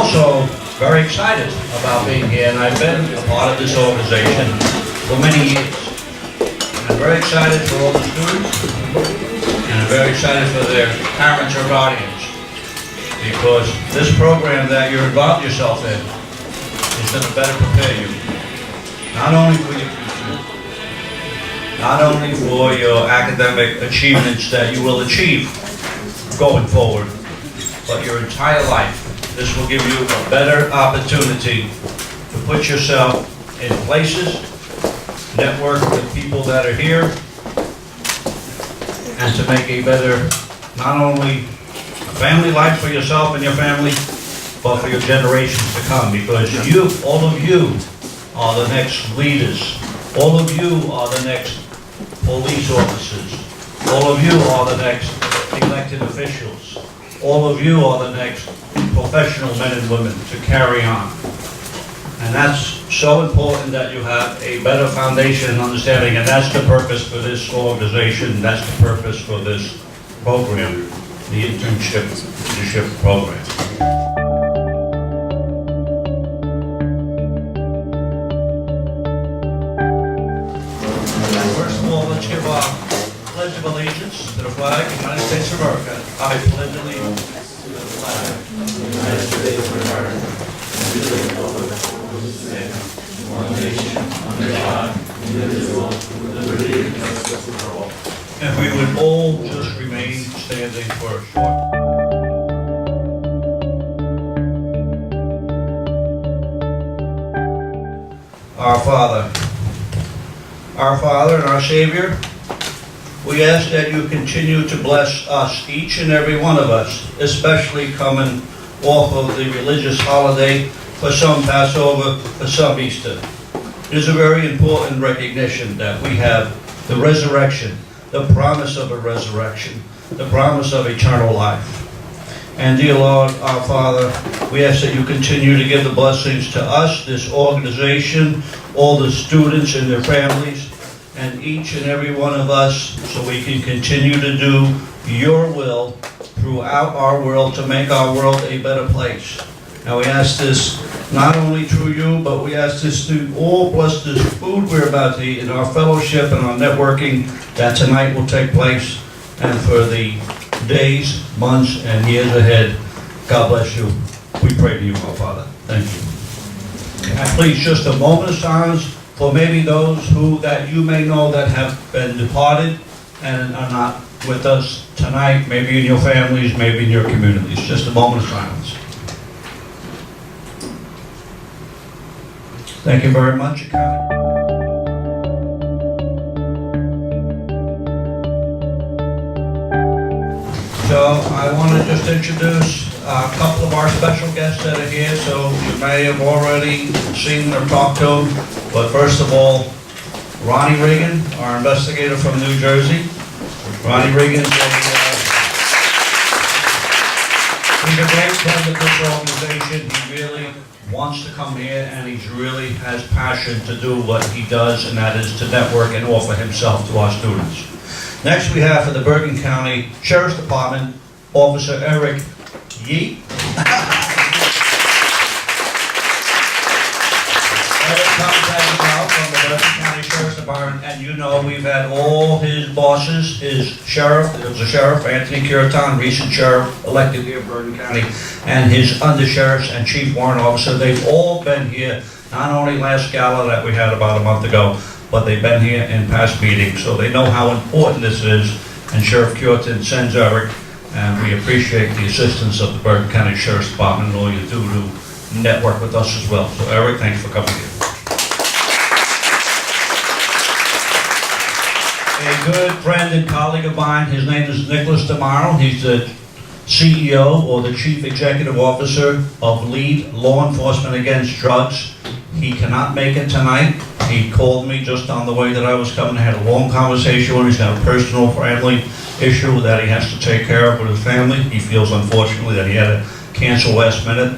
also very excited about being here, and I've been a part of this organization for many years. And I'm very excited for all the students, and I'm very excited for their parents or guardians, because this program that you're involved yourself in is going to better prepare you, not only for your future, not only for your academic achievements that you will achieve going forward, but your entire life. This will give you a better opportunity to put yourself in places, network with people that are here, and to make a better, not only family life for yourself and your family, but for your generations to come, because you, all of you, are the next leaders. All of you are the next police officers. All of you are the next elected officials. All of you are the next professional men and women to carry on. And that's so important that you have a better foundation and understanding, and that's the purpose for this organization, that's the purpose for this program, the internship leadership program. First of all, let's give our pledge of allegiance to the flag of the United States of America. I pledge allegiance to the flag of the United States of America, and to the republic for which it stands, one nation, under God, indivisible, with liberty and justice for all. And we would all just remain standing for a short. Our Father and our Savior, we ask that you continue to bless us, each and every one of us, especially coming off of the religious holiday, for some Passover, for some Easter. It is a very important recognition that we have the resurrection, the promise of a resurrection, the promise of eternal life. And dear Lord, our Father, we ask that you continue to give the blessings to us, this organization, all the students and their families, and each and every one of us, so we can continue to do your will throughout our world to make our world a better place. Now we ask this not only through you, but we ask this through all bless this food we're about to eat in our fellowship and our networking that tonight will take place, and for the days, months, and years ahead. God bless you. We pray to you, our Father. Thank you. And please, just a moment of silence for maybe those who that you may know that have been departed and are not with us tonight, maybe in your families, maybe in your communities. Just a moment of silence. Thank you very much. So I want to just introduce a couple of our special guests that are here. So you may have already seen or talked to them. But first of all, Ronnie Regan, our investigator from New Jersey. Ronnie Regan is he's a great friend of this organization. He really wants to come here, and he really has passion to do what he does, and that is to network and offer himself to our students. Next we have for the Bergen County Sheriff's Department, Officer Eric Yee. Eric comes as well from the Bergen County Sheriff's Department, and you know we've had all his bosses, his sheriff, there was a sheriff, Anthony Curitan, recent sheriff elected here in Bergen County, and his undersheriffs and chief warrant officer. They've all been here, not only last gala that we had about a month ago, but they've been here in past meetings, so they know how important this is. And Sheriff Curitan sends Eric, and we appreciate the assistance of the Bergen County Sheriff's Department and all you do to network with us as well. So Eric, thanks for coming here. A good friend and colleague of mine, his name is Nicholas DeMaro. He's the CEO or the Chief Executive Officer of Lead Law Enforcement Against Drugs. He cannot make it tonight. He called me just on the way that I was coming. I had a long conversation with him. He's got a personal family issue that he has to take care of with his family. He feels, unfortunately, that he had to cancel last minute.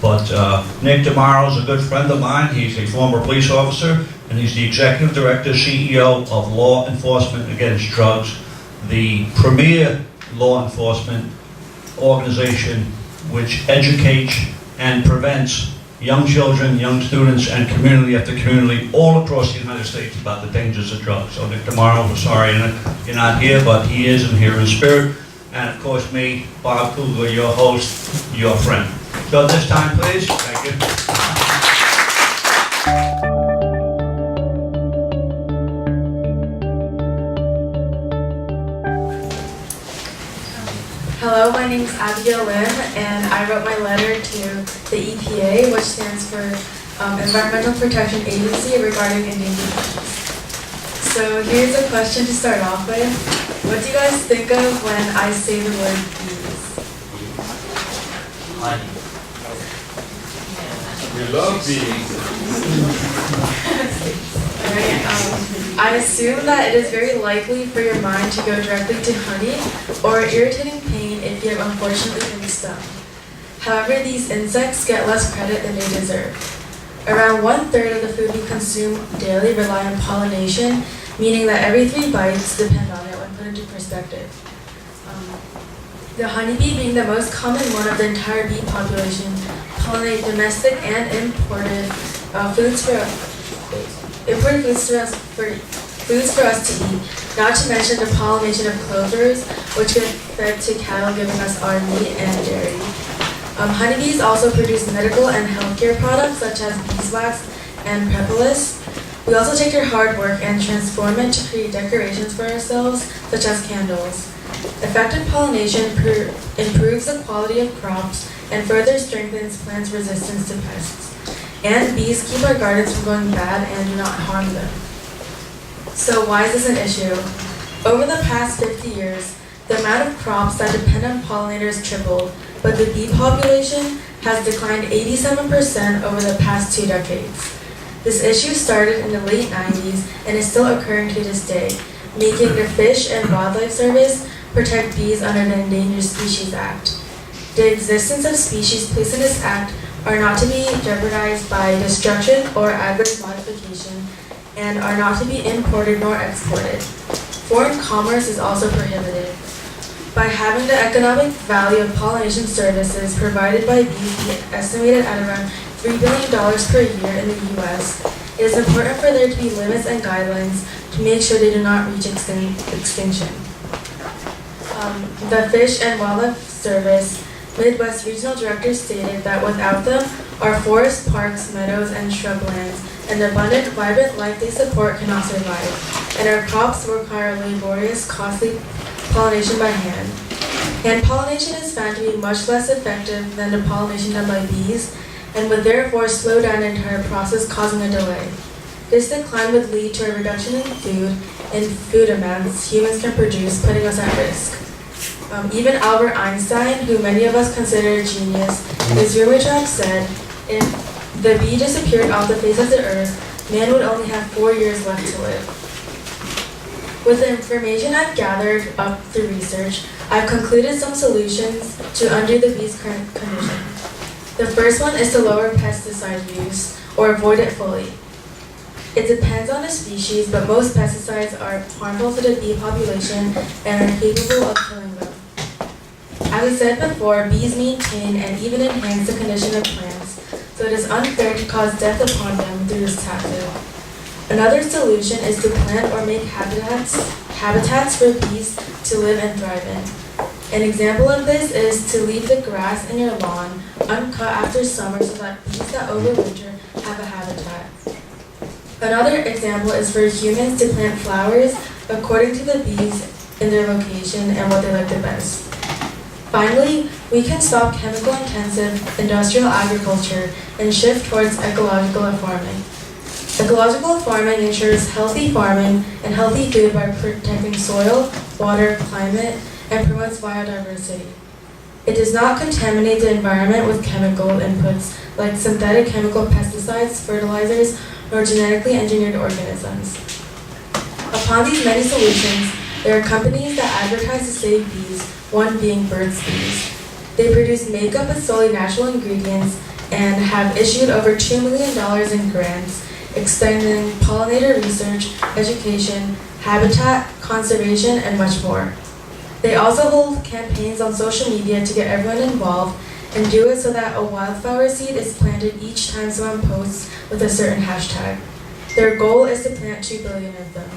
But Nick DeMaro is a good friend of mine. He's a former police officer, and he's the Executive Director, CEO of Law Enforcement Against Drugs, the premier law enforcement organization which educates and prevents young children, young students, and community after community all across the United States about the dangers of drugs. So Nick tomorrow, we're sorry you're not here, but he is and here in spirit. And of course me, Bob Kugler, your host, your friend. So this time, please. Thank you. Hello, my name is Abigail Lim, and I wrote my letter to the EPA, which stands for Environmental Protection Agency, regarding endangered species. So here's a question to start off with. What do you guys think of when I say the word bees? Honey. We love bees. Alright, I assume that it is very likely for your mind to go directly to honey or irritating pain if you have unfortunately been stung. However, these insects get less credit than they deserve. Around 1/3 of the food we consume daily rely on pollination, meaning that every 3 bites depend on it when put into perspective. The honeybee, being the most common one of the entire bee population, pollinate domestic and imported foods for us to eat, not to mention the pollination of clovers, which get fed to cattle, giving us our meat and dairy. Honeybees also produce medical and healthcare products such as beeswax and propolis. We also take their hard work and transform it to create decorations for ourselves, such as candles. Effective pollination improves the quality of crops and further strengthens plants' resistance to pests. And bees keep our gardens from going bad and do not harm them. So why is this an issue? Over the past 50 years, the amount of crops that depend on pollinators tripled, but the bee population has declined 87% over the past 2 decades. This issue started in the late 90s and is still occurring to this day, making the Fish and Wildlife Service protect bees under the Endangered Species Act. The existence of species placed in this act are not to be jeopardized by destruction or adverse modification and are not to be imported nor exported. Foreign commerce is also prohibited. By having the economic value of pollination services provided by bees be estimated at around $3 billion per year in the U.S., it is important for there to be limits and guidelines to make sure they do not reach extinction. The Fish and Wildlife Service Midwest Regional Director stated that without them, our forests, parks, meadows, and shrublands, and the abundant, vibrant life they support cannot survive, and our crops require laborious, costly pollination by hand. Hand pollination is found to be much less effective than the pollination done by bees, and would therefore slow down the entire process, causing a delay. This decline would lead to a reduction in food amounts humans can produce, putting us at risk. Even Albert Einstein, who many of us consider a genius, in his rumored track said, if the bee disappeared off the face of the earth, man would only have 4 years left to live. With the information I've gathered up through research, I've concluded some solutions to undo the bee's current condition. The first one is to lower pesticide use or avoid it fully. It depends on the species, but most pesticides are harmful to the bee population and are capable of killing them. As I said before, bees maintain and even enhance the condition of plants, so it is unfair to cause death upon them through this tactic. Another solution is to plant or make habitats for bees to live and thrive in. An example of this is to leave the grass in your lawn uncut after summer so that bees that overwinter have a habitat. Another example is for humans to plant flowers according to the bees in their location and what they like the best. Finally, we can stop chemical-intensive industrial agriculture and shift towards ecological farming. Ecological farming ensures healthy farming and healthy food by protecting soil, water, climate, and promotes biodiversity. It does not contaminate the environment with chemical inputs like synthetic chemical pesticides, fertilizers, or genetically engineered organisms. Upon these many solutions, there are companies that advertise to save bees, one being Burt's Bees. They produce makeup with solely natural ingredients and have issued over $2 million in grants, extending pollinator research, education, habitat, conservation, and much more. They also hold campaigns on social media to get everyone involved and do it so that a wildflower seed is planted each time someone posts with a certain hashtag. Their goal is to plant 2 billion of them.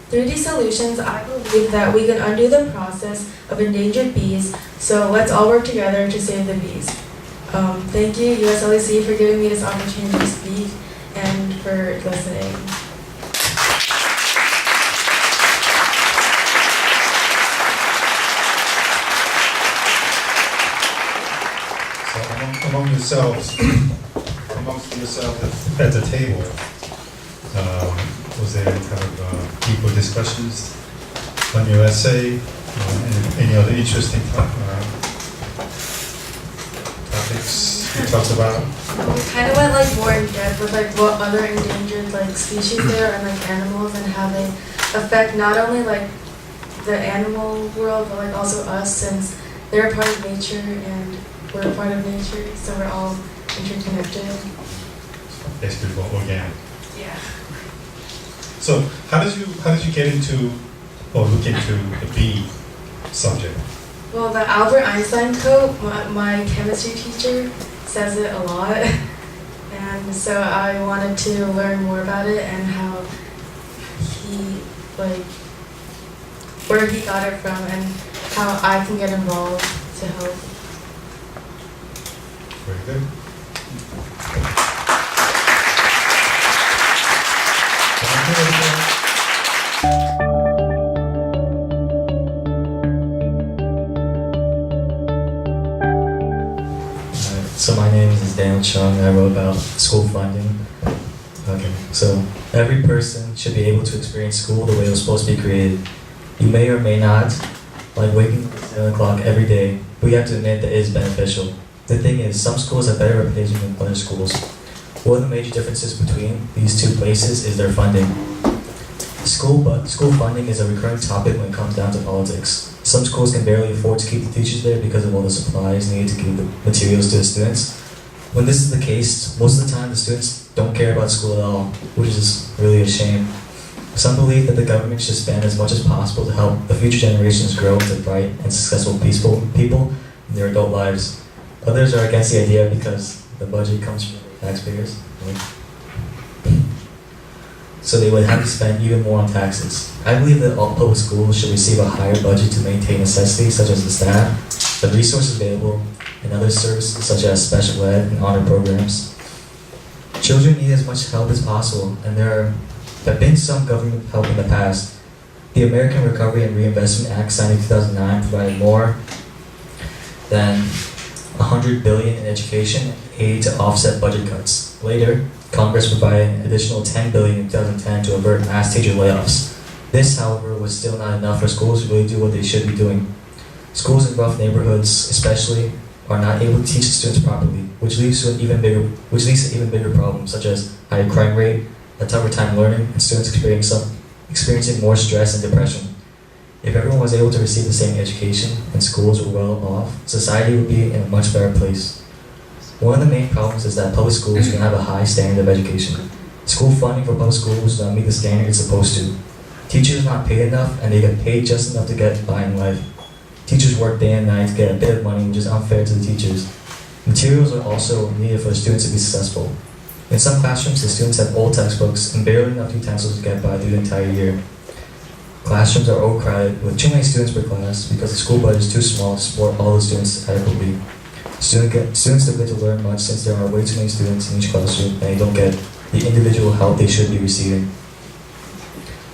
Through these solutions, I believe that we can undo the process of endangered bees, so let's all work together to save the bees. Thank you, USLEC, for giving me this opportunity to speak and for listening. So amongst yourselves at the table, was there any kind of deeper discussions on your essay? Any other interesting topics you talked about? We kind of went like more in depth with like what other endangered like species there are and like animals and how they affect not only like the animal world but like also us, since they're a part of nature and we're a part of nature, so we're all interconnected. Basically for organic. Yeah. So how did you get into or look into the bee subject? Well, the Albert Einstein quote, my chemistry teacher says it a lot, and so I wanted to learn more about it and how he, like, where he got it from and how I can get involved to help. Very good. So my name is Daniel Chung. I wrote about school funding. Okay, so every person should be able to experience school the way it was supposed to be created. You may or may not like waking up at 7 o'clock every day, but you have to admit that it is beneficial. The thing is, some schools have better reputation than other schools. One of the major differences between these two places is their funding. School funding is a recurring topic when it comes down to politics. Some schools can barely afford to keep the teachers there because of all the supplies needed to give the materials to the students. When this is the case, most of the time the students don't care about school at all, which is really a shame. Some believe that the government should spend as much as possible to help the future generations grow into bright and successful peaceful people in their adult lives. Others are against the idea because the budget comes from taxpayers. So they would have to spend even more on taxes. I believe that all public schools should receive a higher budget to maintain necessities such as the staff, the resources available, and other services such as special ed and honor programs. Children need as much help as possible, and there have been some government help in the past. The American Recovery and Reinvestment Act signed in 2009 provided more than $100 billion in education aid to offset budget cuts. Later, Congress provided an additional $10 billion in 2010 to avert mass teacher layoffs. This, however, was still not enough for schools to really do what they should be doing. Schools in rough neighborhoods, especially, are not able to teach the students properly, which leads to even bigger problems such as higher crime rate, a tougher time learning, and students experiencing more stress and depression. If everyone was able to receive the same education and schools were well off, society would be in a much better place. One of the main problems is that public schools don't have a high standard of education. School funding for public schools does not meet the standard it's supposed to. Teachers are not paid enough, and they get paid just enough to get by in life. Teachers work day and night to get a bit of money, which is unfair to the teachers. Materials are also needed for the students to be successful. In some classrooms, the students have old textbooks and barely enough utensils to get by through the entire year. Classrooms are overcrowded with too many students per class because the school budget is too small to support all the students adequately. Students don't get to learn much since there are way too many students in each classroom and they don't get the individual help they should be receiving.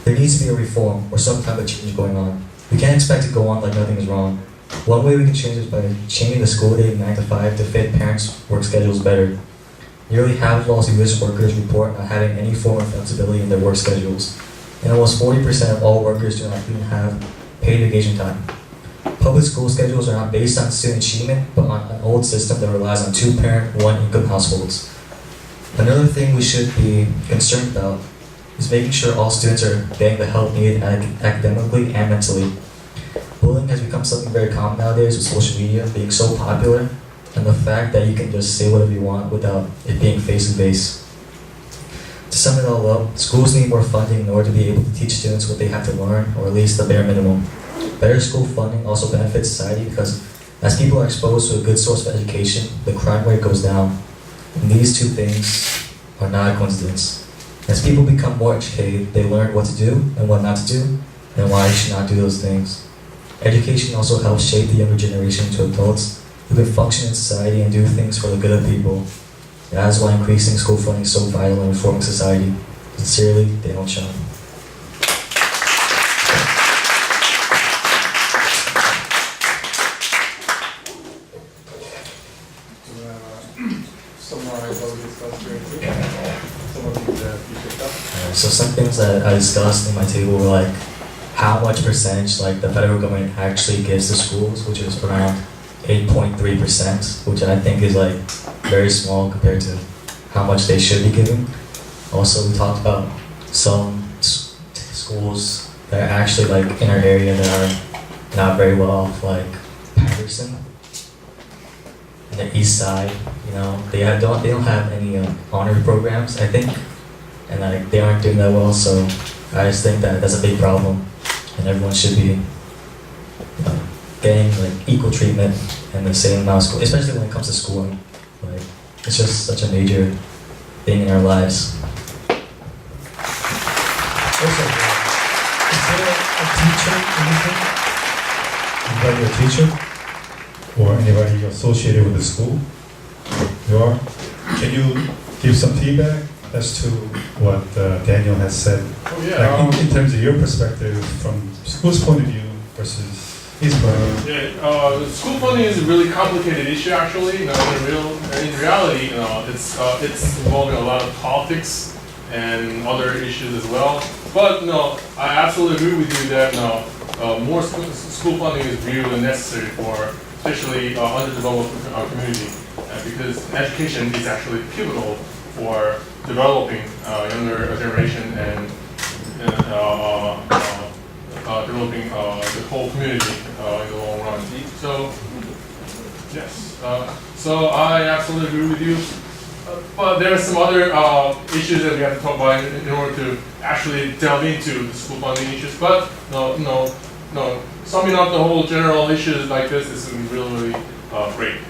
There needs to be a reform or some type of change going on. We can't expect to go on like nothing is wrong. One way we can change is by changing the school day 9 to 5 to fit parents' work schedules better. Nearly half of all U.S. workers report not having any form of flexibility in their work schedules, and almost 40% of all workers do not even have paid vacation time. Public school schedules are not based on student achievement, but on an old system that relies on 2-parent, 1-income households. Another thing we should be concerned about is making sure all students are getting the help needed academically and mentally. Bullying has become something very common nowadays with social media being so popular, and the fact that you can just say whatever you want without it being face-to-face. To sum it all up, schools need more funding in order to be able to teach students what they have to learn, or at least the bare minimum. Better school funding also benefits society because As people are exposed to a good source of education, the crime rate goes down. And these two things are not a coincidence. As people become more educated, they learn what to do and what not to do, and why you should not do those things. Education also helps shape the younger generation into adults who can function in society and do things for the good of people. That is why increasing school funding is so vital in reforming society. Sincerely, Daniel Chung. Summarize what we discussed during some of these you picked up. So some things that I discussed in my table were like how much percentage like the federal government actually gives to schools, which is around 8.3%, which I think is like very small compared to how much they should be giving. Also, we talked about some schools that are actually like in our area that are not very well off, like Patterson, and the East Side. You know, they don't have any honor programs, I think, and like they aren't doing that well. So I just think that that's a big problem, and everyone should be getting like equal treatment and the same amount of school, especially when it comes to schooling. Like it's just such a major thing in our lives. Also, is there a teacher, anything? Anybody a teacher? Or anybody associated with the school? You are? Can you give some feedback as to what Daniel has said? Oh yeah. Like in terms of your perspective from school's point of view versus his point of view? Yeah, school funding is a really complicated issue actually. You know, in reality, you know, it's involving a lot of politics and other issues as well. But no, I absolutely agree with you that more school funding is really necessary for especially underdeveloped community, because education is actually pivotal for developing younger generation and developing the whole community in the long run. So, yes. So I absolutely agree with you. But there are some other issues that we have to talk about in order to actually delve into the school funding issues. But no. Summing up the whole general issues like this is really great.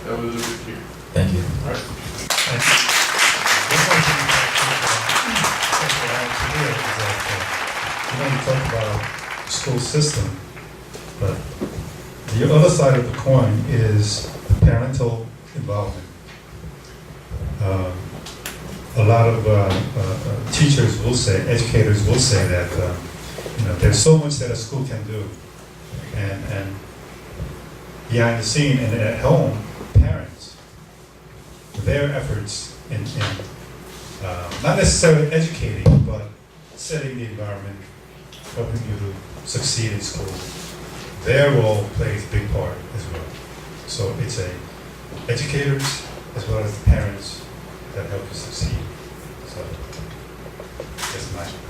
That was a good cue. Thank you. All right. One more thing to add to here is that you talk about school system, but the other side of the coin is the parental involvement. A lot of teachers will say, educators will say that there's so much that a school can do, and behind the scene and at home, parents, their efforts in not necessarily educating, but setting the environment, helping you to succeed in school, their role plays a big part as well. So it's educators as well as the parents that help you succeed. So that's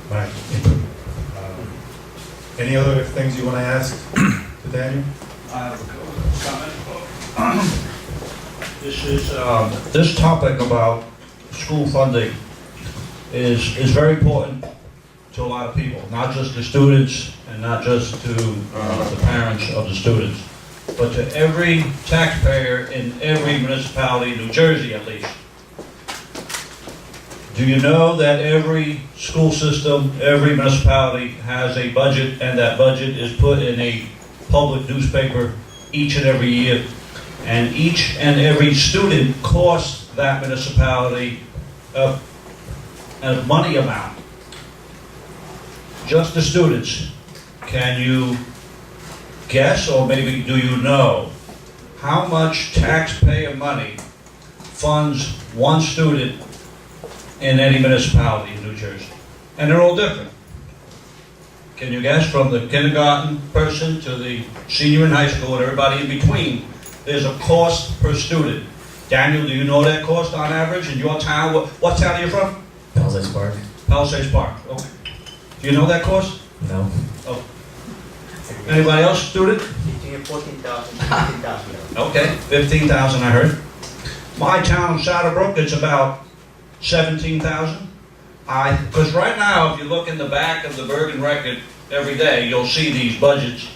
my input. Any other things you want to ask to Daniel? I have a comment. This topic about school funding is very important to a lot of people, not just the students and not just to the parents of the students, but to every taxpayer in every municipality in New Jersey at least. Do you know that every school system, every municipality has a budget, and that budget is put in a public newspaper each and every year, and each and every student costs that municipality a money amount? Just the students. Can you guess, or maybe do you know, how much taxpayer money funds one student in any municipality in New Jersey? And they're all different. Can you guess, from the kindergarten person to the senior in high school and everybody in between, there's a cost per student. Daniel, do you know that cost on average in your town? What town are you from? Palisades Park? Palisades Park, okay. Do you know that cost? No. Oh. Anybody else, student? Between 14,000 and 15,000. Okay, 15,000 I heard. My town of Shadowbrook, it's about 17,000. Because right now, if you look in the back of the Bergen Record every day, you'll see these budgets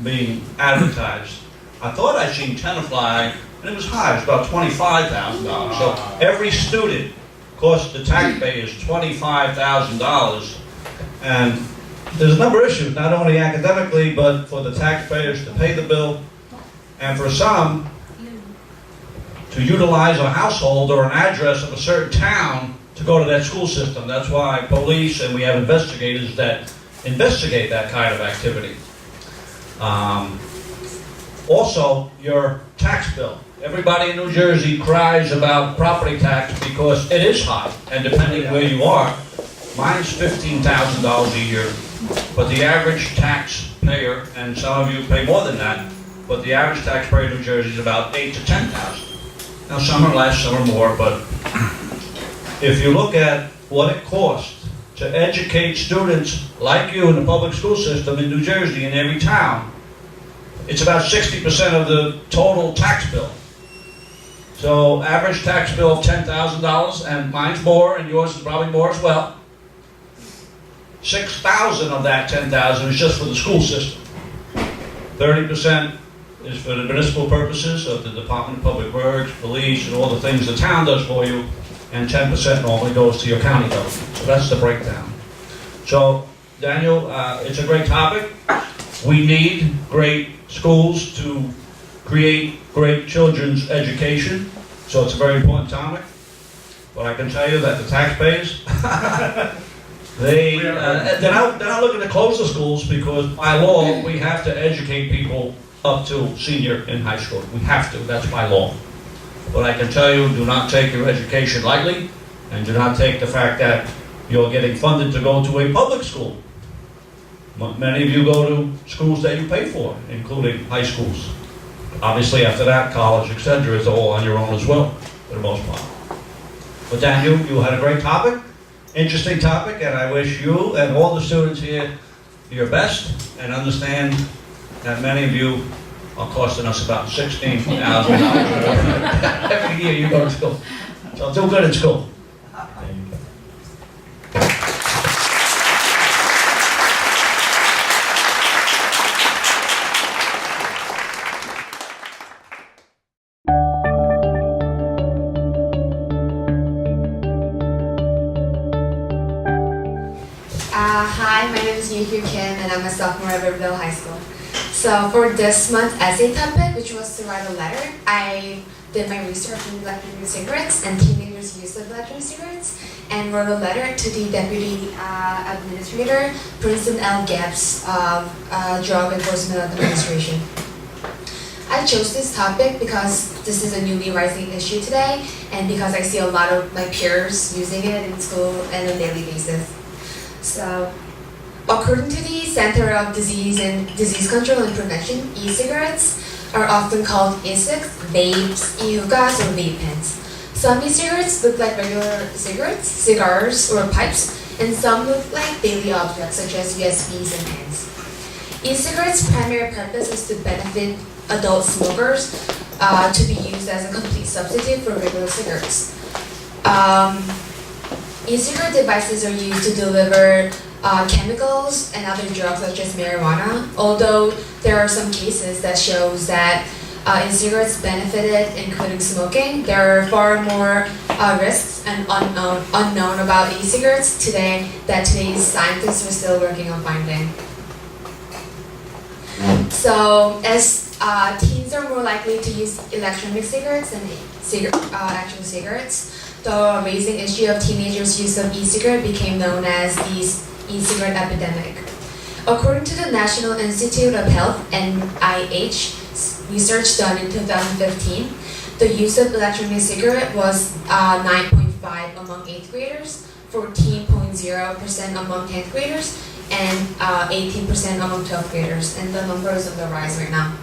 being advertised. I thought I seen 10 apply, and it was high, it was about $25,000. So every student costs the taxpayers $25,000. And there's a number of issues, not only academically, but for the taxpayers to pay the bill, and for some, to utilize a household or an address of a certain town to go to that school system. That's why police, and we have investigators that investigate that kind of activity. Also, your tax bill. Everybody in New Jersey cries about property tax because it is high, and depending where you are, mine's $15,000 a year, but the average taxpayer, and some of you pay more than that, but the average taxpayer in New Jersey is about $8,000 to $10,000. Now, some are less, some are more, but if you look at what it costs to educate students like you in the public school system in New Jersey, in every town, it's about 60% of the total tax bill. So average tax bill of $10,000, and mine's more, and yours is probably more as well. 6,000 of that 10,000 is just for the school system. 30% is for the municipal purposes of the Department of Public Works, police, and all the things the town does for you, and 10% normally goes to your county government. So that's the breakdown. So, Daniel, it's a great topic. We need great schools to create great children's education, so it's a very important topic. But I can tell you that the taxpayers, they're not looking to close the schools because by law we have to educate people up to senior in high school. We have to, that's by law. But I can tell you, do not take your education lightly, and do not take the fact that you're getting funded to go to a public school. Many of you go to schools that you pay for, including high schools. Obviously after that, college, etc. is all on your own as well, for the most part. But Daniel, you had a great topic, interesting topic, and I wish you and all the students here your best, and understand that many of you are costing us about $16,000 every year you go to school. So do good in school. Hi, my name is Yuhyu Kim, and I'm a sophomore at Riverdale High School. So for this month's essay topic, which was to write a letter, I did my research on electronic cigarettes and teenagers' use of electronic cigarettes, and wrote a letter to the Deputy Administrator, Princeton L. Gabbs of Drug Enforcement Administration. I chose this topic because this is a newly rising issue today, and because I see a lot of my peers using it in school on a daily basis. So, according to the Center of Disease Control and Prevention, e-cigarettes are often called e-cigs, vapes, e-hookahs, or vape pens. Some e-cigarettes look like regular cigarettes, cigars, or pipes, and some look like daily objects such as USBs and pens. E-cigarettes' primary purpose is to benefit adult smokers to be used as a complete substitute for regular cigarettes. E-cigarette devices are used to deliver chemicals and other drugs such as marijuana, although there are some cases that shows that e-cigarettes benefited in quitting smoking. There are far more risks and unknown about e-cigarettes today that today's scientists are still working on finding. So, as teens are more likely to use electronic cigarettes than actual cigarettes, the raising issue of teenagers' use of e-cigarette became known as the e-cigarette epidemic. According to the National Institute of Health, NIH, research done in 2015, the use of electronic cigarette was 9.5 among 8th graders, 14.0% among 10th graders, and 18% among 12th graders, and the number is on the rise right now.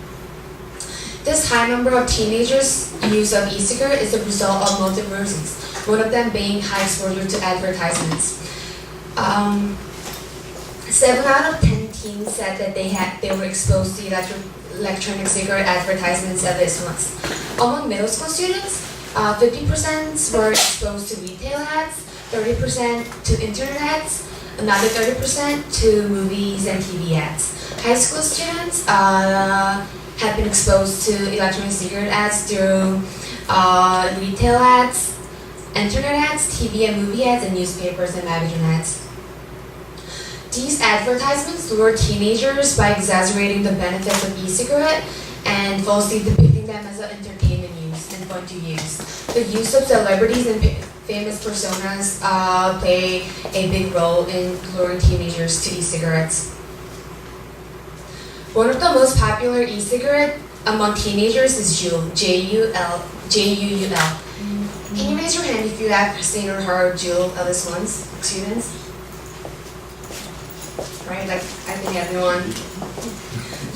This high number of teenagers' use of e-cigarette is a result of multiple reasons, one of them being high exposure to advertisements. 7 out of 10 teens said that they were exposed to electronic cigarette advertisements at least once. Among middle school students, 50% were exposed to retail ads, 30% to internet ads, another 30% to movies and TV ads. High school students, have been exposed to electronic cigarette ads through retail ads, internet ads, TV and movie ads, and newspapers and magazine ads. These advertisements lure teenagers by exaggerating the benefits of e-cigarette and falsely depicting them as an entertainment use and fun to use. The use of celebrities and famous personas play a big role in luring teenagers to e-cigarettes. One of the most popular e-cigarette among teenagers is Juul, J-U-U-L. Can you raise your hand if you have seen or heard Juul, at least once, students? Right, like I think everyone.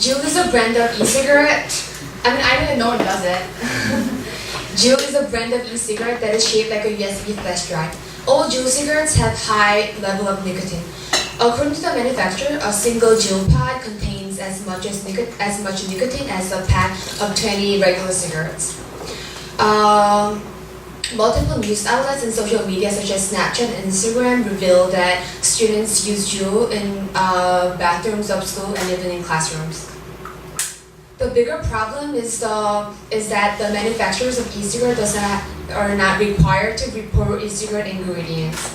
Juul is a brand of e-cigarette. I mean, I didn't know it does it. Juul is a brand of e-cigarette that is shaped like a USB flash drive. All Juul cigarettes have high level of nicotine. According to the manufacturer, a single Juul pod contains as much nicotine as a pack of 20 regular cigarettes. Multiple news outlets and social media such as Snapchat and Instagram reveal that students use Juul in bathrooms of school and even in classrooms. The bigger problem is that the manufacturers of e-cigarettes are not required to report e-cigarette ingredients,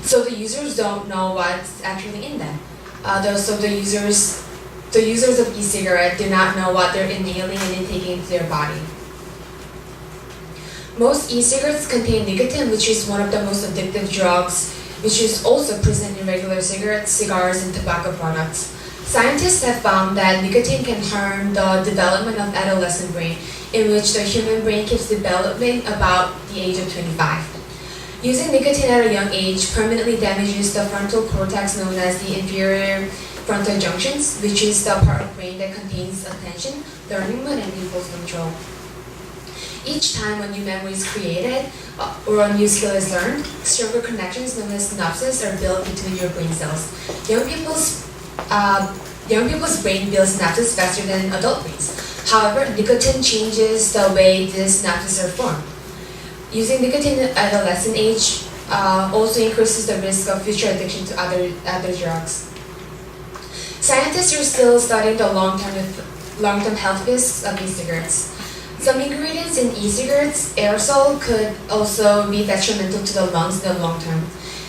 so the users don't know what's actually in them. So the users of e-cigarette do not know what they're inhaling and intaking into their body. Most e-cigarettes contain nicotine, which is one of the most addictive drugs, which is also present in regular cigarettes, cigars, and tobacco products. Scientists have found that nicotine can harm the development of adolescent brain, in which the human brain keeps developing about the age of 25. Using nicotine at a young age permanently damages the frontal cortex known as the inferior frontal junctions, which is the part of the brain that contains attention, learning, mood, and impulse control. Each time a new memory is created or a new skill is learned, stronger connections known as synapses are built between your brain cells. Young people's brain builds synapses faster than adult brains. However, nicotine changes the way these synapses are formed. Using nicotine at adolescent age also increases the risk of future addiction to other drugs. Scientists are still studying the long-term health risks of e-cigarettes. Some ingredients in e-cigarettes, aerosol, could also be detrimental to the lungs in the long term.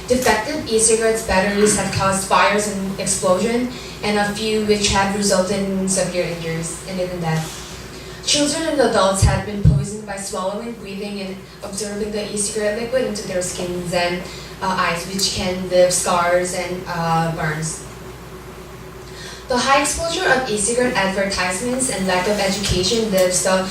Defective e-cigarettes batteries have caused fires and explosion, and a few which have resulted in severe injuries and even death. Children and adults have been poisoned by swallowing, breathing, and absorbing the e-cigarette liquid into their skins and eyes, which can leave scars and burns. The high exposure of e-cigarette advertisements and lack of education leaves the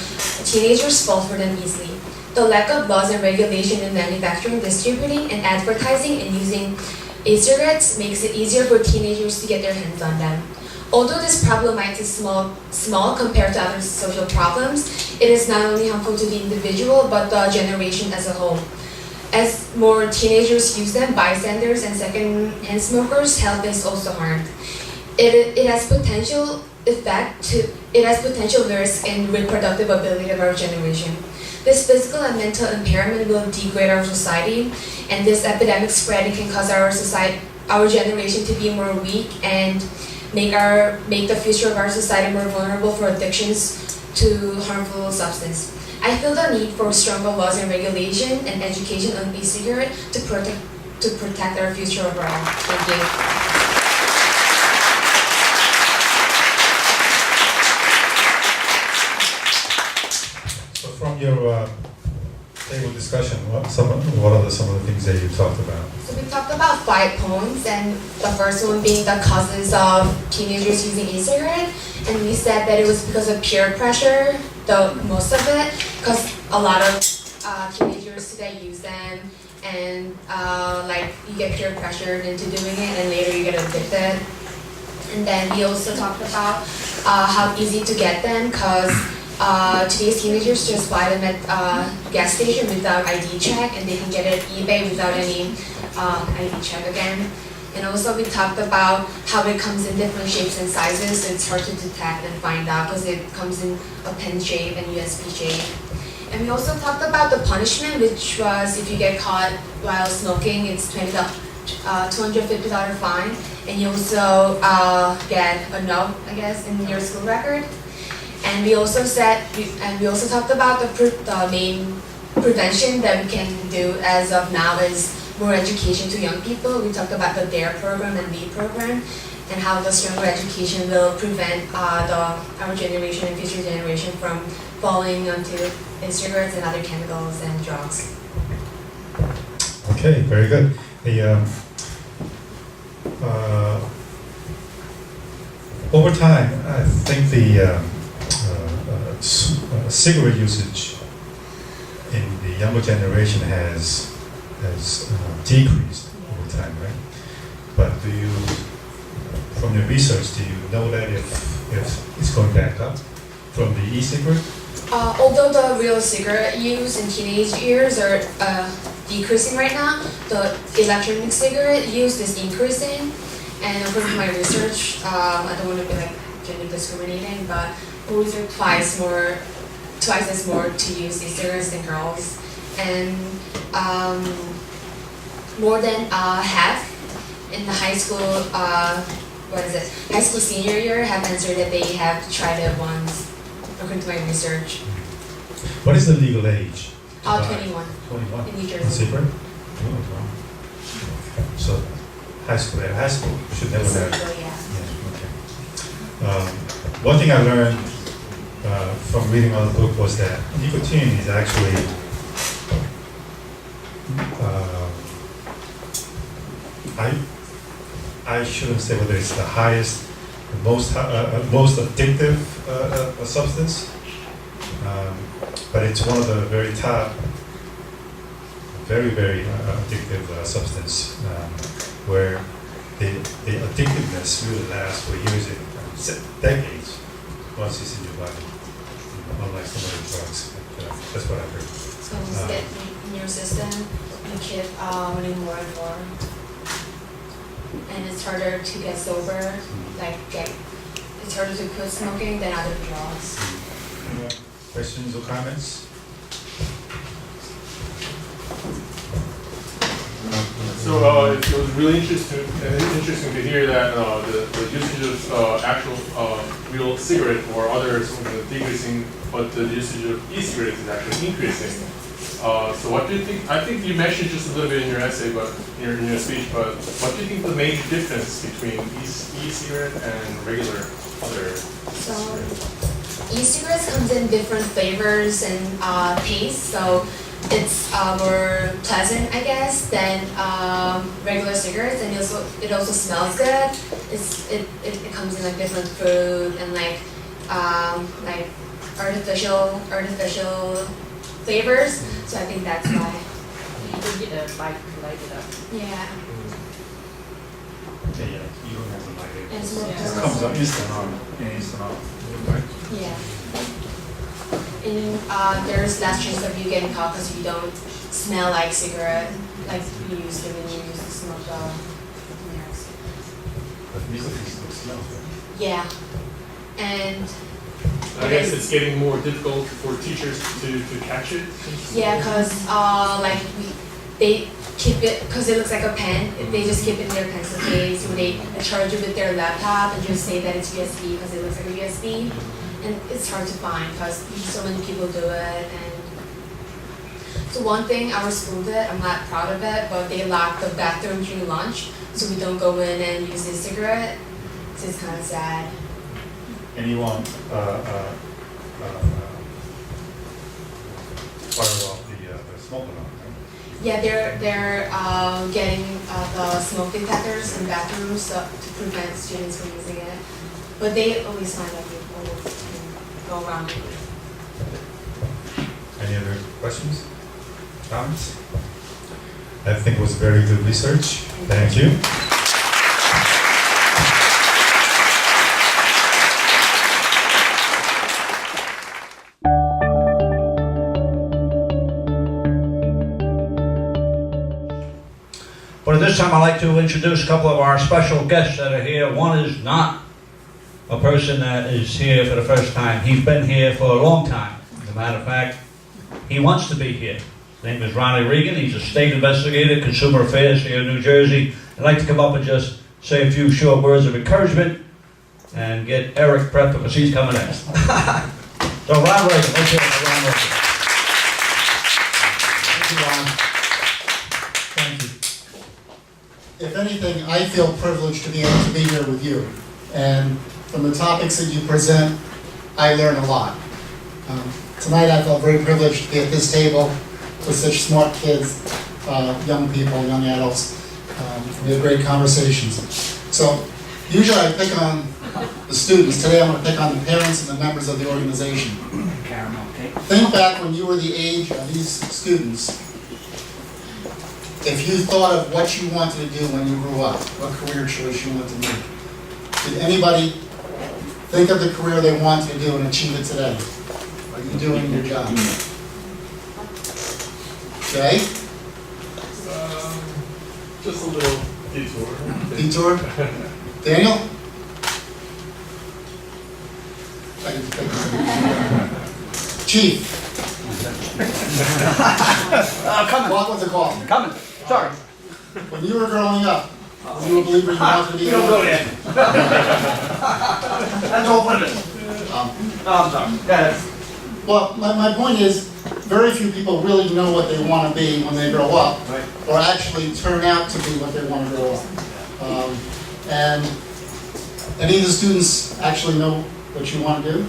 teenagers fall for them easily. The lack of laws and regulation in manufacturing, distributing, and advertising and using e-cigarettes makes it easier for teenagers to get their hands on them. Although this problem might seem small compared to other social problems, it is not only harmful to the individual but the generation as a whole. As more teenagers use them, bystanders and second-hand smokers' health is also harmed. It has potential risk in reproductive ability of our generation. This physical and mental impairment will degrade our society, and this epidemic spreading can cause our generation to be more weak and make the future of our society more vulnerable for addictions to harmful substance. I feel the need for stronger laws and regulation and education on e-cigarette to protect our future overall. Thank you. From your table discussion, what are some of the things that you talked about? So we talked about 5 points, and the first one being the causes of teenagers using e-cigarette, and we said that it was because of peer pressure, most of it, because a lot of teenagers today use them, and like you get peer pressured into doing it, and later you get addicted. And then we also talked about how easy to get them, because today's teenagers just buy them at gas station without ID check, and they can get it at eBay without any ID check again. And also we talked about how it comes in different shapes and sizes, so it's hard to detect and find out because it comes in a pen shape and USB shape. And we also talked about the punishment, which was if you get caught while smoking, it's $250 fine, and you also get a note, I guess, in your school record. And we also talked about the main prevention that we can do as of now is more education to young people. We talked about the DARE program and LEAD program, and how this younger education will prevent our generation and future generation from falling onto cigarettes and other chemicals and drugs. Okay, very good. Over time, I think the cigarette usage in the younger generation has decreased over time, right? But from your research, do you know that if it's going back up from the e-cigarette? Although the real cigarette use in teenage years are decreasing right now, the electronic cigarette use is increasing. And according to my research, I don't want to be like gender discriminating, but boys are twice as more to use e-cigarettes than girls, and more than half in the high school. High school senior year have answered that they have tried it once, according to my research. What is the legal age? 21. 21. In New Jersey. Secret? Oh, wow. So, high school should never So, have. yeah. Yeah, okay. One thing I learned from reading on the book was that nicotine is actually I shouldn't say whether it's the highest, most addictive substance, but it's one of the very top, very addictive substance where the addictiveness really lasts for years, decades, once it's in your body. Unlike some other drugs, that's what I heard. So once it gets in your system, you keep wanting more and more. And it's harder to get sober, it's harder to quit smoking than other drugs. Any more questions or comments? So it was really interesting to hear that the usage of actual real cigarette or others is decreasing, but the usage of e-cigarettes is actually increasing. So what do you think? I think you mentioned just a little bit in your essay, but in your speech. But what do you think the major difference between e-cigarette and regular other So cigarettes? e-cigarettes comes in different flavors and tastes, so it's more pleasant, I guess, than regular cigarettes, and it also smells good. It comes in like different food and like artificial flavors. So I think that's why. You can get a bite to light it up. Yeah. Yeah, you don't have to light it. And it's more Yeah. It comes up instant on, right? Yeah. And there's less chance of you getting caught because you don't smell like cigarette, like you used to when you used to smoke cigarettes. But nicotine still smells, right? Yeah. And I guess it's getting more difficult for teachers to catch it. yeah, because they keep it, because it looks like a pen, they just keep it in their pencil case, or they charge it with their laptop and just say that it's USB because it looks like a USB. And it's hard to find because so many people do it. And so one thing our school did, I'm not proud of it, but they locked the bathroom during lunch, so we don't go in and use the cigarette. So it's kind of sad. Anyone fire off the smoke alarm, right? Yeah, they're getting the smoke detectors in bathrooms to prevent students from using it. But they always find out people and go around it. Any other questions, comments? I think it was very good research. Thank you. But at this time, I'd like to introduce a couple of our special guests that are here. One is not a person that is here for the first time. He's been here for a long time. As a matter of fact, he wants to be here. His name is Ronnie Regan. He's a state investigator, consumer affairs here in New Jersey. I'd like to come up and just say a few short words of encouragement and get Eric prepped because he's coming next. So Ron Reagan, let's hear it for Ron Reagan. Thank you, Ron. Thank you. If anything, I feel privileged to be able to be here with you. And from the topics that you present, I learn a lot. Tonight I felt very privileged to be at this table with such smart kids, young people, young adults. We had great conversations. So usually I pick on the students. Today I'm going to pick on the parents and the members of the organization. Caramel cake. Think back when you were the age of these students. If you thought of what you wanted to do when you grew up, what career choice you wanted to make, did anybody think of the career they wanted to do and achieve it today? Are you doing your job? Okay? Just a little detour. Detour? Daniel? I can take this. Chief? Coming. Walk with the call. Coming. Sorry. When you were growing up, were you a believer you wanted to be? You don't go there. That's all what it is. I'm sorry. Yeah, Well, my point is, very few people really know what they want to be when they grow up, Right. or actually turn out to be what they want to grow up. And any of the students actually know what you want to do,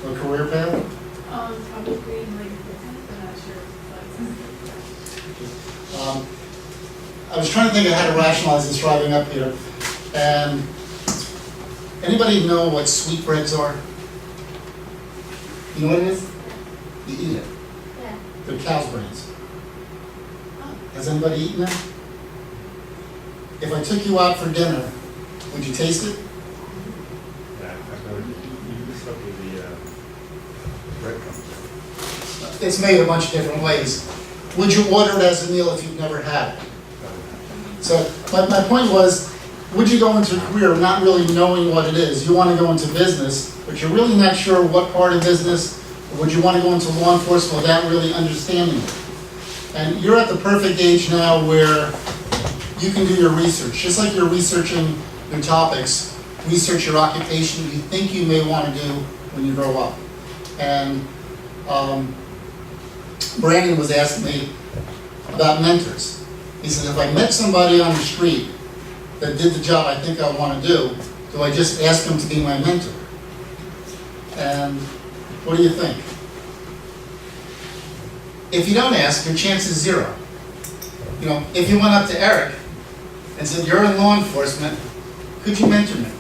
or career path? Probably in like the 10th, but not sure. I was trying to think of how to rationalize this driving up here, and anybody know what sweetbreads are? You know what it is? You eat it. Yeah. They're cow's brains. Has anybody eaten them? If I took you out for dinner, would you taste it? It's made a bunch of different ways. Would you order it as a meal if you've never had it? So my point was, would you go into a career not really knowing what it is? You want to go into business, but you're really not sure what part of business, or would you want to go into law enforcement without really understanding it? And you're at the perfect age now where you can do your research. Just like you're researching your topics, research your occupation you think you may want to do when you grow up. And Brandon was asking me about mentors. He said, if I met somebody on the street that did the job I think I want to do I just ask them to be my mentor? And what do you think? If you don't ask, your chance is zero. You know, if you went up to Eric and said, you're in law enforcement, could you mentor me?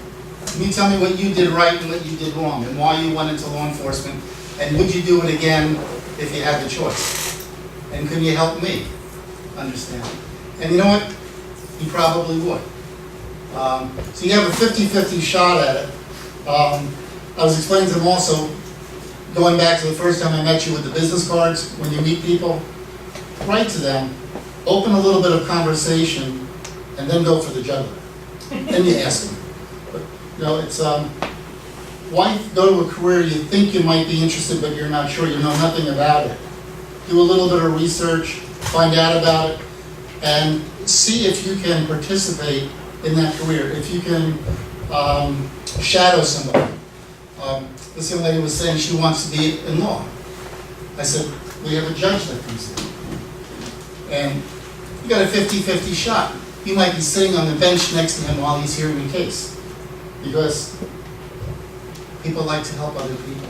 Can you tell me what you did right and what you did wrong and why you went into law enforcement? And would you do it again if you had the choice? And could you help me understand? And you know what? You probably would. So you have a 50-50 shot at it. I was explaining to them also, going back to the first time I met you with the business cards, when you meet people, write to them, open a little bit of conversation, and then go for the jugular. Then you ask them. But, you know, it's, why go to a career you think you might be interested but you're not sure, you know nothing about it? Do a little bit of research, find out about it, and see if you can participate in that career, if you can shadow somebody. This young lady was saying she wants to be in law. I said, we have a judge that comes in. And you got a 50-50 shot. You might be sitting on the bench next to him while he's hearing the case. Because people like to help other people.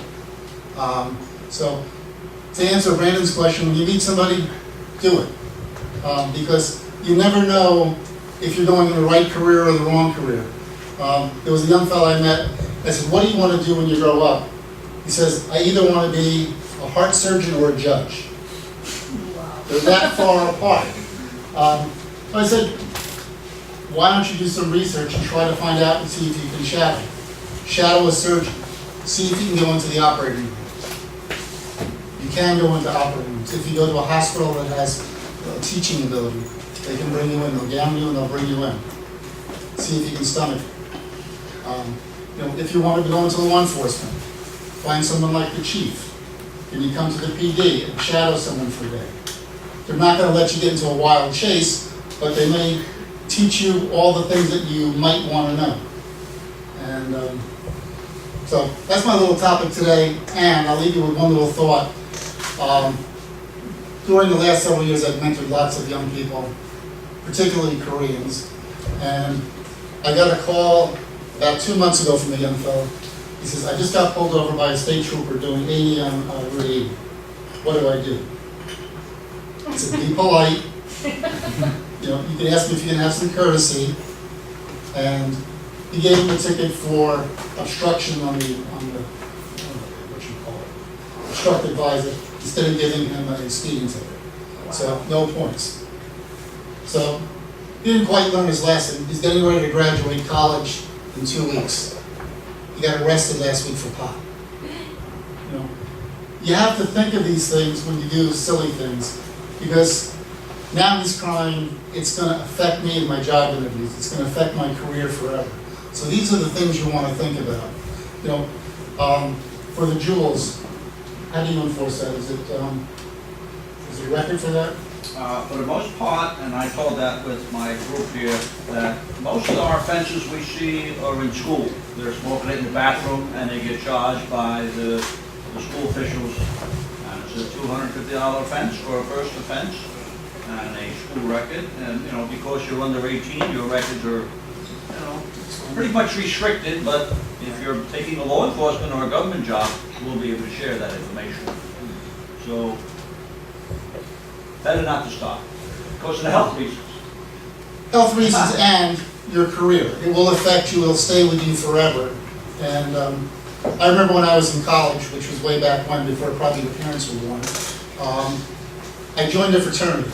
So to answer Brandon's question, when you meet somebody, do it. Because you never know if you're going in the right career or the wrong career. There was a young fellow I met. I said, what do you want to do when you grow up? He says, I either want to be a heart surgeon or a judge. They're that far apart. I said, why don't you do some research and try to find out and see if you can shadow. Shadow a surgeon. See if you can go into the operating room. You can go into operating rooms. If you go to a hospital that has teaching ability, they can bring you in. They'll gown you and they'll bring you in. See if you can stomach it. You know, if you want to go into law enforcement, find someone like the chief. Can you come to the PD and shadow someone for a day? They're not going to let you get into a wild chase, but they may teach you all the things that you might want to know. And so that's my little topic today, and I'll leave you with one little thought. During the last several years, I've mentored lots of young people, particularly Koreans, and I got a call about 2 months ago from a young fellow. He says, I just got pulled over by a state trooper doing 80 on Route 80. What do I do? I said, be polite. You know, you can ask him if you can have some courtesy. And he gave him a ticket for obstruction on the what you call it, obstructed visor, instead of giving him a speeding ticket. So, no points. So, he didn't quite learn his lesson. He's getting ready to graduate college in 2 weeks. He got arrested last week for pot. You know, you have to think of these things when you do silly things, because now he's crying, it's going to affect me in my job interviews. It's going to affect my career forever. So these are the things you want to think about. You know, for the jewels, how do you enforce that? Is it a record for that? For the most part, and I told that with my group here, that most of our offenses we see are in school. They're smoking it in the bathroom and they get charged by the school officials. And it's a $250 offense for a first offense and a school record. And, you know, because you're under 18, your records are, you know, pretty much restricted, but if you're taking a law enforcement or a government job, we'll be able to share that information. So, better not to stop, because of the health reasons. Health reasons and your career. It will affect you, it'll stay with you forever. And I remember when I was in college, which was way back when, before probably your parents were born, I joined a fraternity.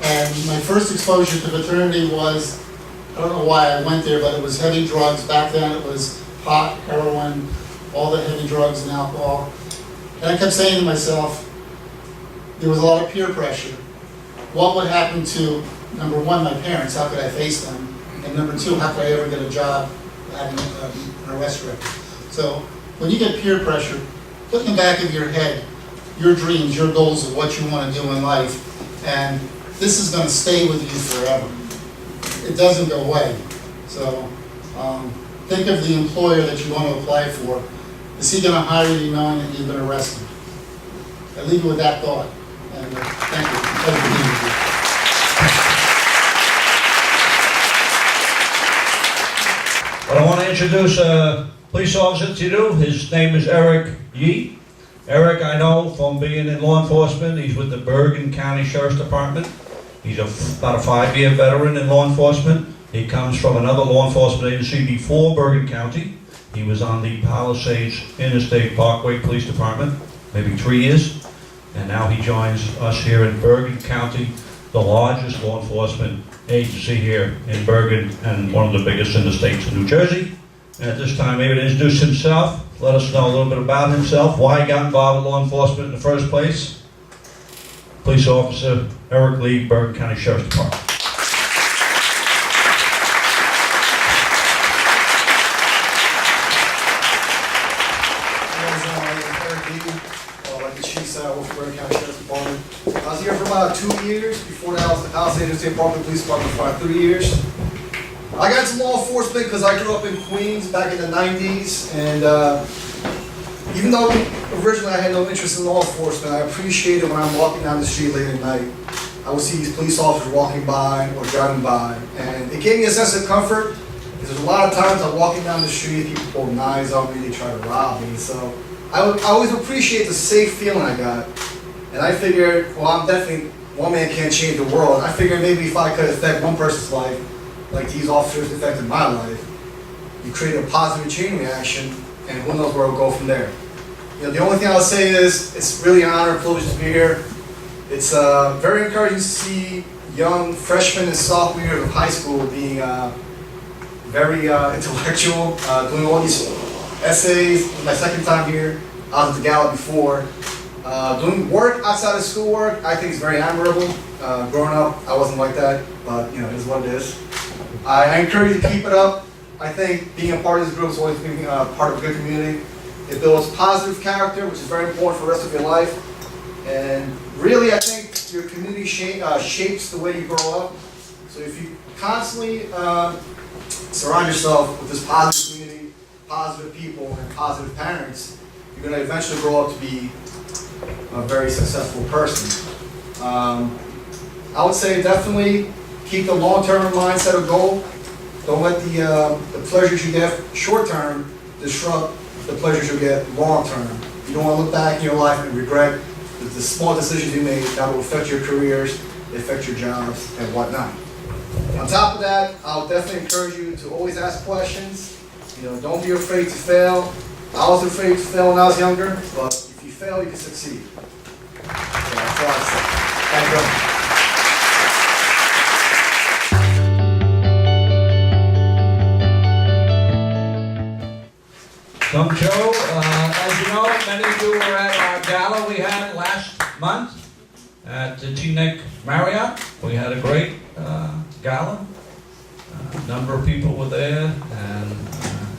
And my first exposure to fraternity was, I don't know why I went there, but it was heavy drugs. Back then it was pot, heroin, all the heavy drugs and alcohol. And I kept saying to myself, there was a lot of peer pressure. What would happen to, number one, my parents? How could I face them? And number two, how could I ever get a job having an arrest record? So when you get peer pressure, put in the back of your head your dreams, your goals of what you want to do in life, and this is going to stay with you forever. It doesn't go away. So think of the employer that you want to apply for. Is he going to hire you knowing that you've been arrested? I leave you with that thought. And thank you. Pleasure being with you. Well, I want to introduce a police officer to you. His name is Eric Yee. Eric, I know from being in law enforcement. He's with the Bergen County Sheriff's Department. He's about a 5-year veteran in law enforcement. He comes from another law enforcement agency before Bergen County. He was on the Palisades Interstate Parkway Police Department, maybe 3 years. And now he joins us here in Bergen County, the largest law enforcement agency here in Bergen and one of the biggest in the states of New Jersey. And at this time, maybe to introduce himself, let us know a little bit about himself, why he got involved with law enforcement in the first place. Police Officer Eric Lee, Bergen County Sheriff's Department. Like the chief said, I work for Bergen County Sheriff's Department. I was here for about 2 years. Before that, I was at the Palisades Interstate Parkway Police Department for about 3 years. I got into law enforcement because I grew up in Queens back in the 90s, and even though originally I had no interest in law enforcement, I appreciate it when I'm walking down the street late at night. I would see these police officers walking by or driving by, and it gave me a sense of comfort. Because there's a lot of times I'm walking down the street, people pull knives on me, they try to rob me. So I always appreciate the safe feeling I got, and I figured, well, I'm definitely, one man can't change the world. I figured maybe if I could affect one person's life, like these officers affected my life, you create a positive chain reaction, and who knows where it'll go from there. You know, the only thing I'll say is, it's really an honor and privilege to be here. It's very encouraging to see young freshmen and sophomore years of high school being very intellectual, doing all these essays. My second time here, I was at the gala before. Doing work outside of schoolwork, I think is very admirable. Growing up, I wasn't like that, but you know, it is what it is. I encourage you to keep it up. I think being a part of this group is always being part of a good community. It builds positive character, which is very important for the rest of your life. And really, I think your community shapes the way you grow up. So if you constantly surround yourself with this positive community, positive people and positive parents, you're going to eventually grow up to be a very successful person. I would say definitely keep the long-term mindset of goal. Don't let the pleasures you get short-term disrupt the pleasures you'll get long-term. You don't want to look back in your life and regret the small decisions you made that will affect your careers, affect your jobs, and whatnot. On top of that, I'll definitely encourage you to always ask questions. You know, don't be afraid to fail. I was afraid to fail when I was younger, but if you fail, you can succeed. So that's all I say. Thank you very much. Joe, as you know, many of you were at our gala we had last month at the Teaneck Marriott. We had a great gala. A number of people were there, and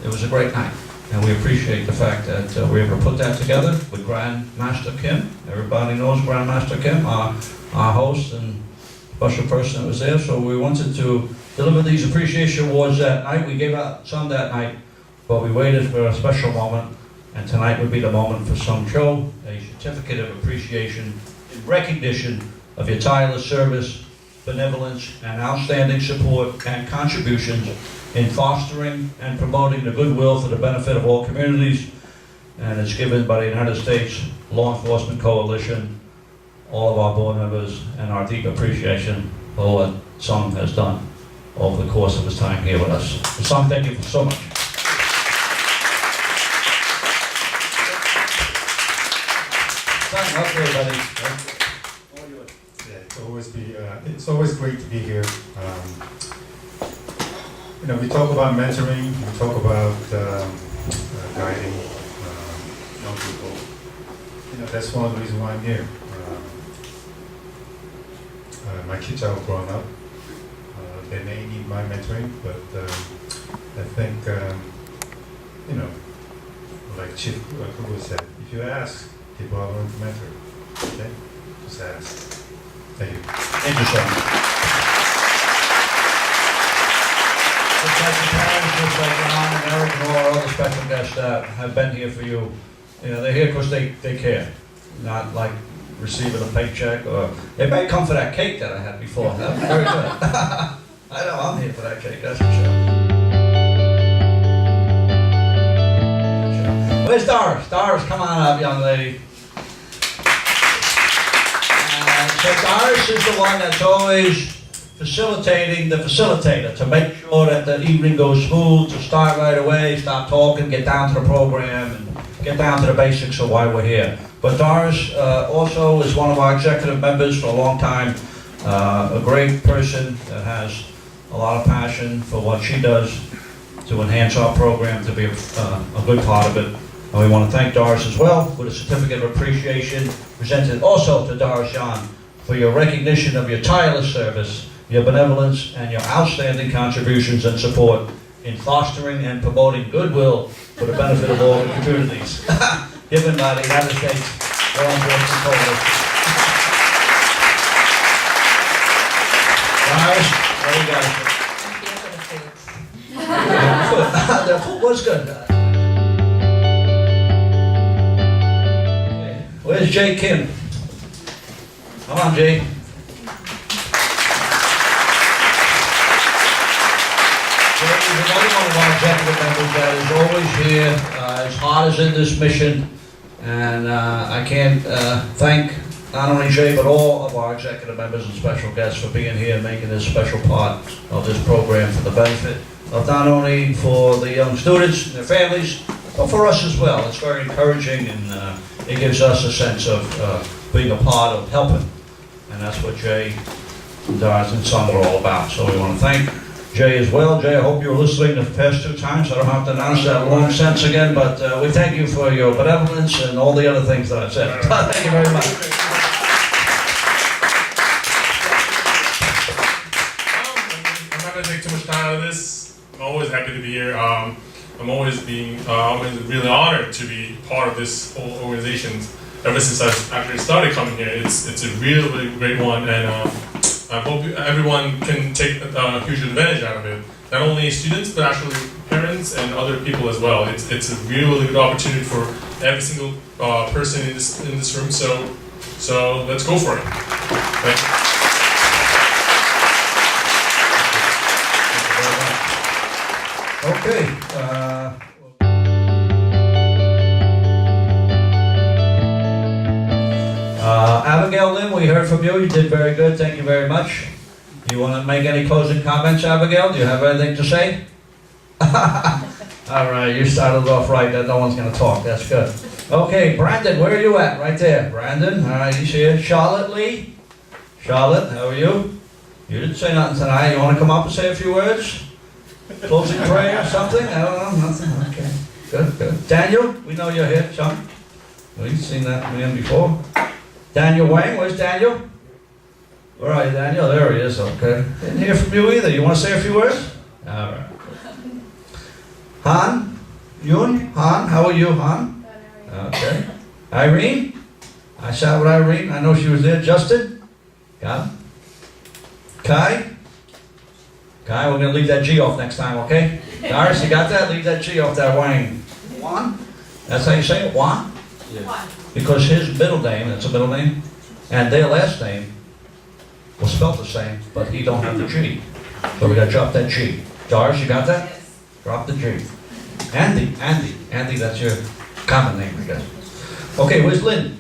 it was a great night. And we appreciate the fact that we were able to put that together with Grandmaster Kim. Everybody knows Grandmaster Kim, our host and special person that was there. So we wanted to deliver these appreciation awards that night. We gave out some that night, but we waited for a special moment, and tonight would be the moment for Sung Cho, a certificate of appreciation in recognition of your tireless service, benevolence, and outstanding support and contributions in fostering and promoting the goodwill for the benefit of all communities, and it's given by the United States Law Enforcement Coalition, all of our board members, and our deep appreciation for what Sung has done over the course of his time here with us. Sung, thank you so much. Up there, buddy. Yeah, it's always great to be here. You know, we talk about mentoring, we talk about guiding young people. You know, that's one of the reasons why I'm here. My kids are all grown up. They may need my mentoring, but I think, you know, like Chief Kruger said, if you ask, people are willing to mentor. Okay? Just ask. Thank you. Thank you so much. Just like the parents, just like Ron and Eric and all our other special guests that have been here for you, you know, they're here because they care. Not like receiving a paycheck, or they may come for that cake that I had before. That was very good. I know, I'm here for that cake, that's for sure. Where's Doris? Doris, come on up, young lady. So Doris is the one that's always facilitating the facilitator to make sure that the evening goes smooth, to start right away, stop talking, get down to the program, and get down to the basics of why we're here. But Doris also is one of our executive members for a long time, a great person that has a lot of passion for what she does to enhance our program, to be a good part of it. And we want to thank Doris as well with a certificate of appreciation presented also to Doris Yan for your recognition of your tireless service, your benevolence, and your outstanding contributions and support in fostering and promoting goodwill for the benefit of all the communities given by the United States Law Enforcement Coalition. Doris, there you go. The food was good. Where's Jay Kim? Come on, Jay. Jay is another one of our executive members that is always here. His heart is in this mission. And I can't thank not only Jay, but all of our executive members and special guests for being here and making this special part of this program for the benefit of not only for the young students and their families, but for us as well. It's very encouraging, and it gives us a sense of being a part of helping. And that's what Jay and Doris and Sung are all about. So we want to thank Jay as well. Jay, I hope you were listening the past 2 times. I don't have to announce that long sentence again, but we thank you for your benevolence and all the other things that I've said. Thank you very much. I'm not going to take too much time out of this. I'm always happy to be here. I'm always really honored to be part of this whole organization. Ever since I've actually started coming here, it's a really, really great one, and I hope everyone can take a huge advantage out of it. Not only students, but actually parents students and other people as well. It's a really good opportunity for every single person in this room. So let's go for it. Thank you. Okay. Abigail Lynn, we heard from you. You did very good. Thank you very much. Do you want to make any closing comments, Abigail? Do you have anything to say? All right, you started off right. That no one's going to talk. That's good. Okay, Brandon, where are you at? Right there. Brandon, all right, he's here. Charlotte Lee. Charlotte, how are you? You didn't say nothing tonight. You want to come up and say a few words? Closing prayer or something? I don't know. Nothing. Okay. Good, good. Daniel, we know you're here, son. We've seen that man before. Daniel Wang, where's Daniel? Where are you, Daniel? There he is, okay. Didn't hear from you either. You want to say a few words? All right. Han? Yun? Han? How are you, Han? Okay. Irene? I sat with Irene. I know she was there. Justin? Got him. Kai? Kai, we're going to leave that G off next time, okay? Doris, you got that? Leave that G off that Wang. Juan? That's how you say it? Juan? One. Because his middle name, it's a middle name, and their last name was spelled the same, but he don't have the G. So we got to drop that G. Doris, you got that? Yes. Drop the G. Andy, that's your common name, I guess. Okay, where's Lynn?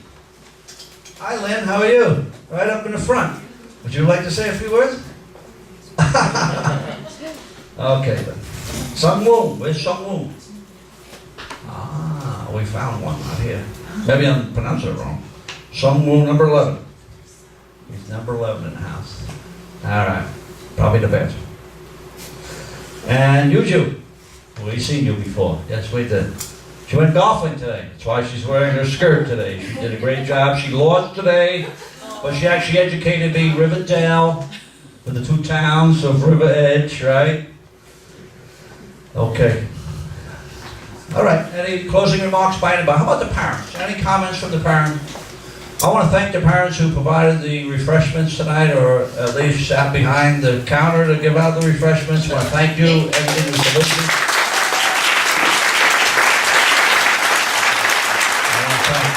Hi, Lynn, how are you? Right up in the front. Would you like to say a few words? Okay, then. Sungwoo, where's Sungwoo? Ah, we found one out here. Maybe I'm pronouncing it wrong. Sungwoo, number 11. He's number 11 in the house. All right, probably the best. And Yuju, we've seen you before. Yes, we did. She went golfing today. That's why she's wearing her skirt today. She did a great job. She lost today, but she actually educated me Riverdale with the two towns of River Edge, right? Okay. All right, any closing remarks by anybody? How about the parents? Any comments from the parents? I want to thank the parents who provided the refreshments tonight, or at least sat behind the counter to give out the refreshments. I want to thank you, everything was delicious. I want to thank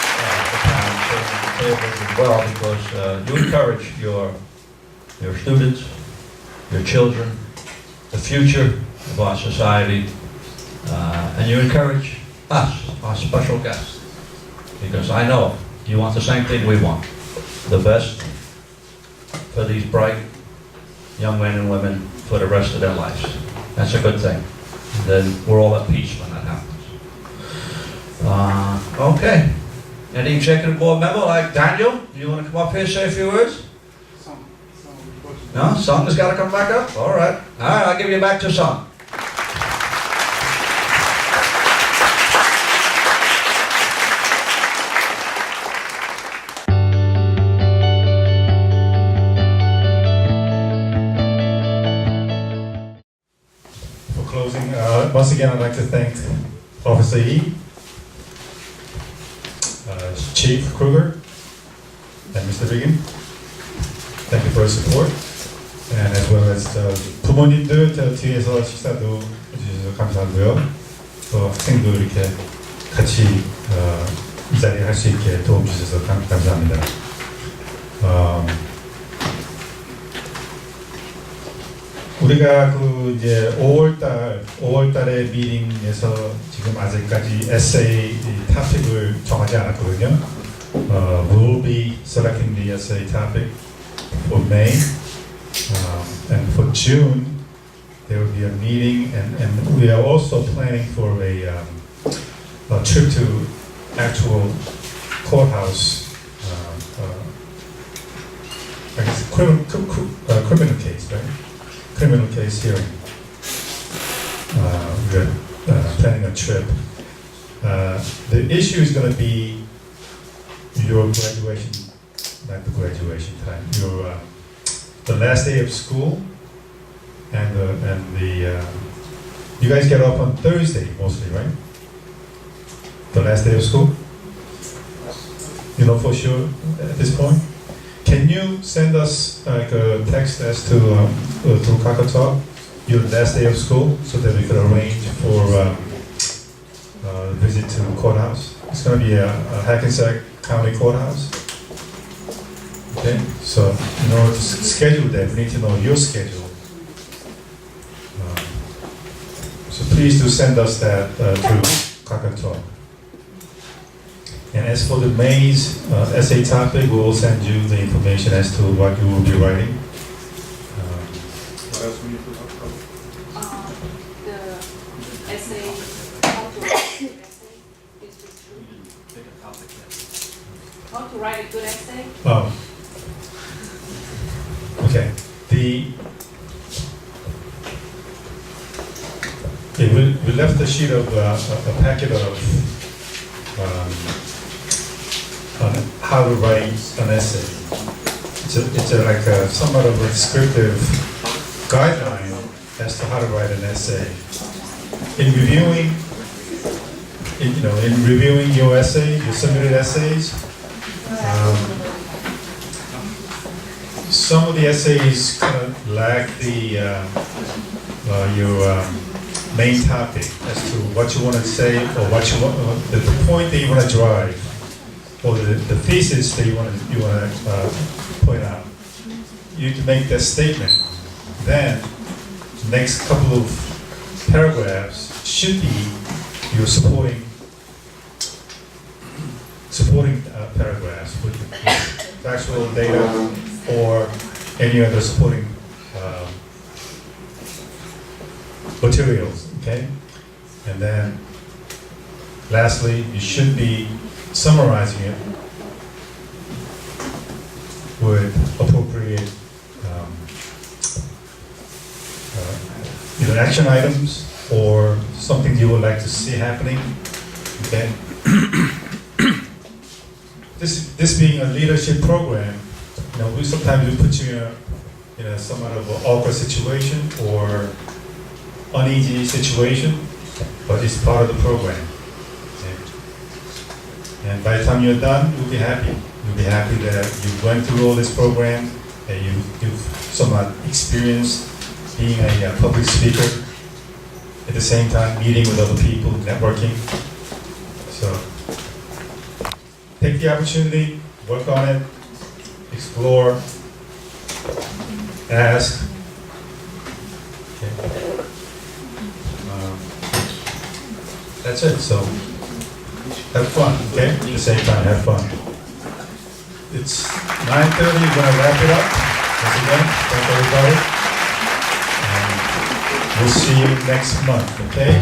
the parents at the tables as well, because you encourage your students, your children, the future of our society, and you encourage us, our special guests, because I know you want the same thing we want, the best for these bright young men and women for the rest of their lives. That's a good thing. Then we're all at peace when that happens. Okay. Any executive board member like Daniel? Do you want to come up here and say a few words? No? Sung has got to come back up? All right. All right, I'll give you back to Sung. Once again, I'd like to thank Officer Yi, Chief Kruger, and Mr. Regan. Thank you for your support, and as well as 부모님들 뒤에서 식사도 해주셔서 감사하고요. 또 학생도 이렇게 같이 이 자리에 할 수 있게 도움 주셔서 감사합니다. 우리가 그 이제 5월달의 미팅에서 지금 아직까지 에세이 토픽을 정하지 않았거든요. We'll be selecting the essay topic for May, and for June there will be a meeting, and we are also planning for a trip to actual courthouse. I guess criminal case, right? Criminal case hearing. We're planning a trip. The issue is going to be your graduation, not the graduation time. Your the last day of school, and the you guys get off on Thursday mostly, right? The last day of school. You know for sure at this point. Can you send us like a text as to Kakao your last day of school, so that we could arrange for courthouse. It's going to be a Hackensack County Courthouse. Okay, so in order to schedule that, we need to know your schedule. So please do send us that through Kakao. And as for the May's essay topic, we will send you the information as to what you will be writing. What else we need to talk about? The essay, how to write a good essay, is this true? How to write a good essay? Oh. Okay. We left a sheet of a packet of on how to write an essay. It's like somewhat of a descriptive guideline as to how to write an essay. In reviewing your essay, your submitted essays, some of the essays kind of lack your main topic as to what you want to say or what you want, the point that you want to drive, or the thesis that you want to point out. You need to make that statement. Then, the next couple of paragraphs should be your supporting paragraphs with factual data or any other supporting materials, okay? And then, lastly, you should be summarizing it with appropriate either action items or something you would like to see happening, okay? This being a leadership program, we sometimes put you in a somewhat of an awkward situation or uneasy situation, but it's part of the program. Okay? And by the time you're done, you'll be happy. You'll be happy that you went through all this program and you've somewhat experienced being a public speaker, at the same time meeting with other people, networking. So take the opportunity, work on it, explore, ask. Okay. That's it. So have fun, okay? At the same time, have fun. It's 9:30. We're gonna wrap it up. Once again, thank everybody. And we'll see you next month, okay?